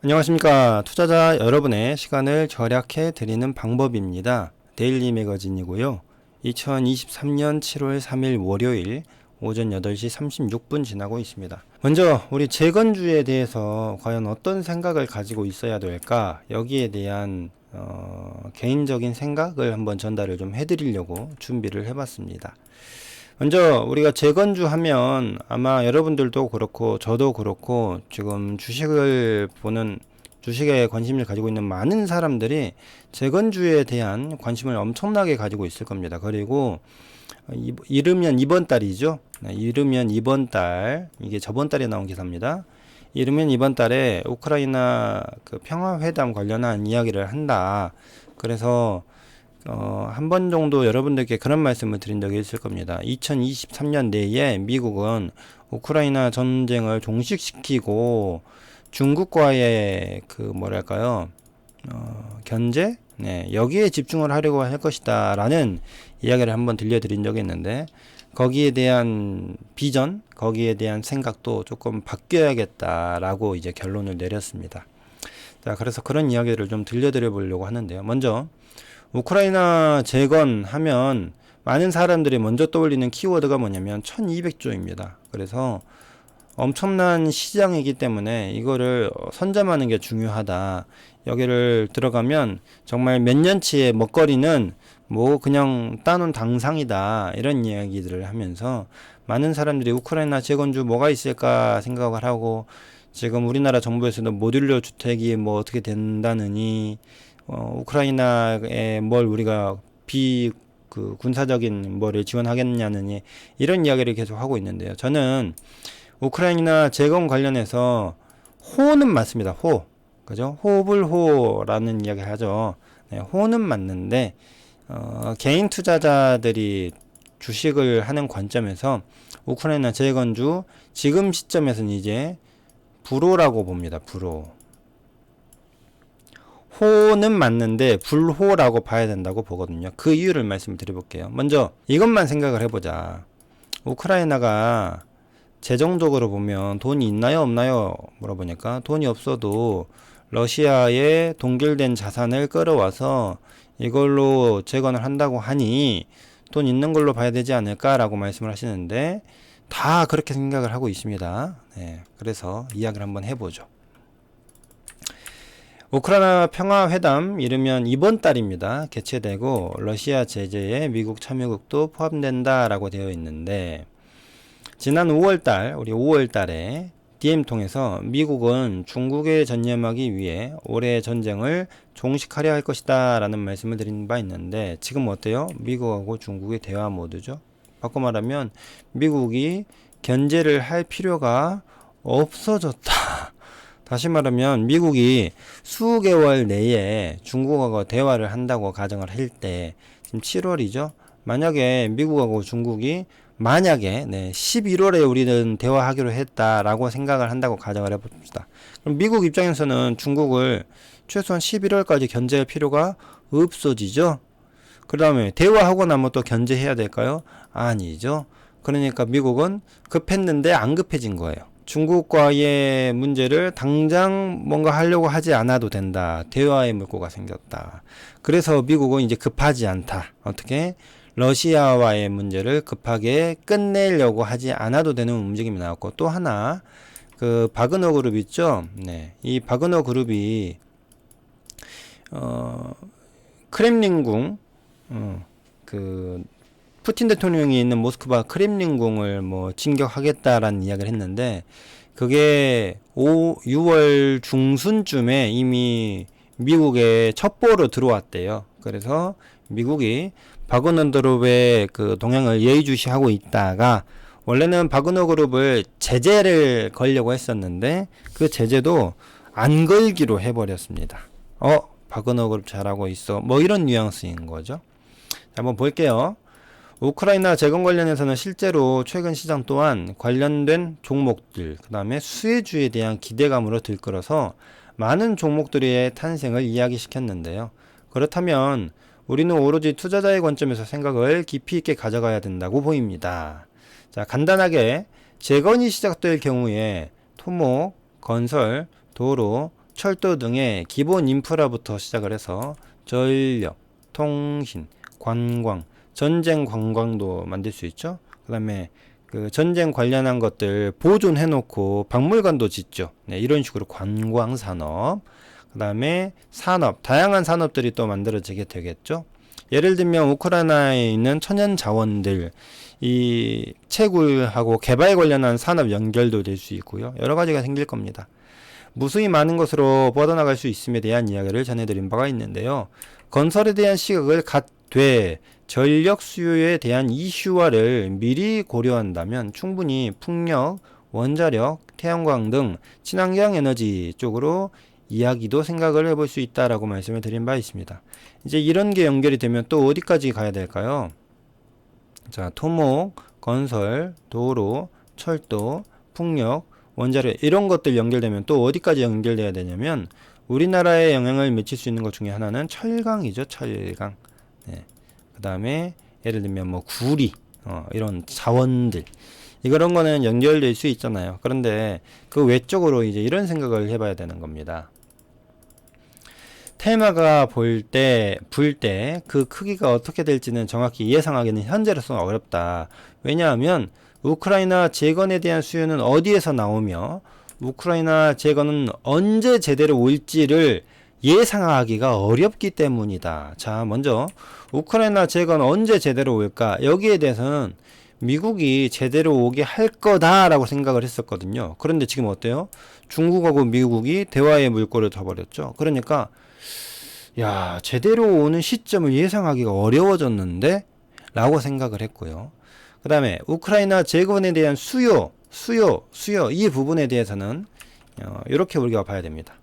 안녕하십니까. 투자자 여러분의 시간을 절약해 드리는 방법입니다. 데일리 매거진이고요. 2023년 7월 3일 월요일 오전 8시 36분 지나고 있습니다. 먼저 우리 재건주에 대해서 과연 어떤 생각을 가지고 있어야 될까? 여기에 대한 개인적인 생각을 한번 전달을 좀 해드리려고 준비를 해봤습니다. 먼저 우리가 재건주 하면 아마 여러분들도 그렇고 저도 그렇고 지금 주식에 관심을 가지고 있는 많은 사람들이 재건주에 대한 관심을 엄청나게 가지고 있을 겁니다. 그리고 이르면 이번 달이죠. 네, 이르면 이번 달, 이게 저번 달에 나온 기사입니다. 이르면 이번 달에 우크라이나 그 평화회담 관련한 이야기를 한다. 그래서 한 번 정도 여러분들께 그런 말씀을 드린 적이 있을 겁니다. 2023년 내에 미국은 우크라이나 전쟁을 종식시키고 중국과의 그 뭐랄까요, 견제? 네, 여기에 집중을 하려고 할 것이다 라는 이야기를 한번 들려드린 적이 있는데, 거기에 대한 비전, 거기에 대한 생각도 조금 바뀌어야겠다라고 이제 결론을 내렸습니다. 자, 그래서 그런 이야기를 좀 들려드려 보려고 하는데요. 먼저 우크라이나 재건하면 많은 사람들이 먼저 떠올리는 키워드가 뭐냐면 1200조입니다. 그래서 엄청난 시장이기 때문에 이거를 선점하는 게 중요하다. 여기를 들어가면 정말 몇 년치의 먹거리는 뭐 그냥 따놓은 당상이다. 이런 이야기들을 하면서 많은 사람들이 우크라이나 재건주 뭐가 있을까 생각을 하고, 지금 우리나라 정부에서도 모듈러 주택이 뭐 어떻게 된다느니, 우크라이나에 뭘 우리가 그 군사적인 뭐를 지원하겠냐느니, 이런 이야기를 계속 하고 있는데요. 저는 우크라이나 재건 관련해서 호는 맞습니다. 호. 그죠? 호불호라는 이야기를 하죠. 네, 호는 맞는데, 개인 투자자들이 주식을 하는 관점에서 우크라이나 재건주 지금 시점에서는 이제 불호라고 봅니다. 불호. 호는 맞는데 불호라고 봐야 된다고 보거든요. 그 이유를 말씀드려볼게요. 먼저 이것만 생각을 해보자. 우크라이나가 재정적으로 보면 돈이 있나요 없나요 물어보니까, 돈이 없어도 러시아에 동결된 자산을 끌어와서 이걸로 재건을 한다고 하니 돈 있는 걸로 봐야 되지 않을까라고 말씀을 하시는데, 다 그렇게 생각을 하고 있습니다. 네, 그래서 이야기를 한번 해보죠. 우크라이나 평화회담 이르면 이번 달입니다. 개최되고 러시아 제재에 미국 참여국도 포함된다라고 되어 있는데, 지난 5월달, 우리 5월달에 DM 통해서 미국은 중국에 전념하기 위해 올해 전쟁을 종식하려 할 것이다 라는 말씀을 드린 바 있는데, 지금 어때요? 미국하고 중국의 대화 모드죠. 바꿔 말하면 미국이 견제를 할 필요가 없어졌다. 다시 말하면 미국이 수개월 내에 중국하고 대화를 한다고 가정을 할 때, 지금 7월이죠. 만약에 미국하고 중국이 11월에 우리는 대화하기로 했다라고 생각을 한다고 가정을 해봅시다. 그럼 미국 입장에서는 중국을 최소한 11월까지 견제할 필요가 없어지죠. 그 다음에 대화하고 나면 또 견제해야 될까요? 아니죠. 그러니까 미국은 급했는데 안 급해진 거예요. 중국과의 문제를 당장 뭔가 하려고 하지 않아도 된다. 대화의 물꼬가 생겼다. 그래서 미국은 이제 급하지 않다. 어떻게? 러시아와의 문제를 급하게 끝내려고 하지 않아도 되는 움직임이 나왔고, 또 하나 그 바그너 그룹 있죠. 네, 이 바그너 그룹이 크렘린궁, 그 푸틴 대통령이 있는 모스크바 크렘린궁을 뭐 진격하겠다라는 이야기를 했는데, 그게 6월 중순쯤에 이미 미국에 첩보로 들어왔대요. 그래서 미국이 바그너 그룹의 그 동향을 예의주시하고 있다가, 원래는 바그너 그룹을 제재를 걸려고 했었는데 그 제재도 안 걸기로 해버렸습니다. 바그너 그룹 잘하고 있어, 뭐 이런 뉘앙스인 거죠. 한번 볼게요. 우크라이나 재건 관련해서는 실제로 최근 시장 또한 관련된 종목들, 그 다음에 수혜주에 대한 기대감으로 들끓어서 많은 종목들의 탄생을 이야기시켰는데요. 그렇다면 우리는 오로지 투자자의 관점에서 생각을 깊이 있게 가져가야 된다고 보입니다. 자, 간단하게 재건이 시작될 경우에 토목, 건설, 도로, 철도 등의 기본 인프라부터 시작을 해서 전력, 통신, 관광, 전쟁 관광도 만들 수 있죠. 그 다음에 그 전쟁 관련한 것들 보존해 놓고 박물관도 짓죠. 네, 이런 식으로 관광 산업, 그 다음에 산업, 다양한 산업들이 또 만들어지게 되겠죠. 예를 들면 우크라이나에 있는 천연 자원들, 이 채굴하고 개발 관련한 산업 연결도 될 수 있고요. 여러 가지가 생길 겁니다. 무수히 많은 것으로 뻗어나갈 수 있음에 대한 이야기를 전해드린 바가 있는데요. 건설에 대한 시각을 갖되 전력 수요에 대한 이슈화를 미리 고려한다면 충분히 풍력, 원자력, 태양광 등 친환경 에너지 쪽으로 이야기도 생각을 해볼 수 있다라고 말씀을 드린 바 있습니다. 이제 이런 게 연결이 되면 또 어디까지 가야 될까요? 자, 토목, 건설, 도로, 철도, 풍력, 원자력 이런 것들 연결되면 또 어디까지 연결돼야 되냐면 우리나라에 영향을 미칠 수 있는 것 중에 하나는 철강이죠. 철강. 네. 그 다음에 예를 들면 뭐 구리 이런 자원들 이런 거는 연결될 수 있잖아요. 그런데 그 외적으로 이제 이런 생각을 해봐야 되는 겁니다. 테마가 불 때 그 크기가 어떻게 될지는 정확히 예상하기는 현재로서는 어렵다. 왜냐하면 우크라이나 재건에 대한 수요는 어디에서 나오며 우크라이나 재건은 언제 제대로 올지를 예상하기가 어렵기 때문이다. 자, 먼저 우크라이나 재건 언제 제대로 올까? 여기에 대해서는 미국이 제대로 오게 할 거다라고 생각을 했었거든요. 그런데 지금 어때요? 중국하고 미국이 대화의 물꼬를 터버렸죠. 그러니까 야, 제대로 오는 시점을 예상하기가 어려워졌는데? 라고 생각을 했고요. 그 다음에 우크라이나 재건에 대한 수요 이 부분에 대해서는 이렇게 우리가 봐야 됩니다.